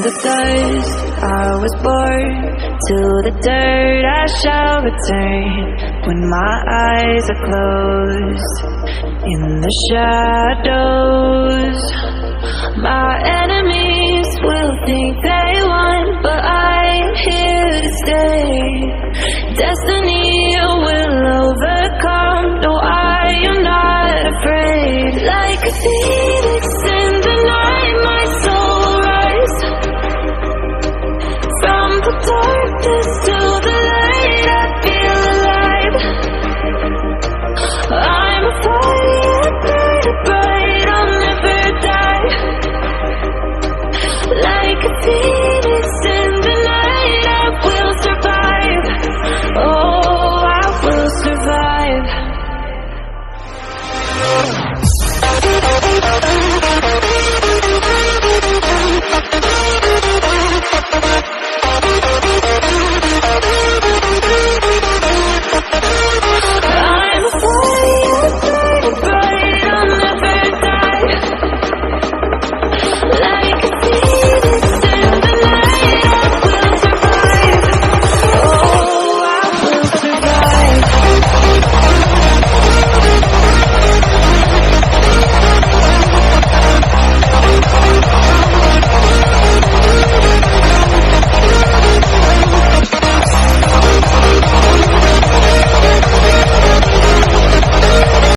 the dust I was born, to the dirt I shall return. When my eyes are closed, in the shadows, my enemies will think they won, but I'm here to stay. Destiny will over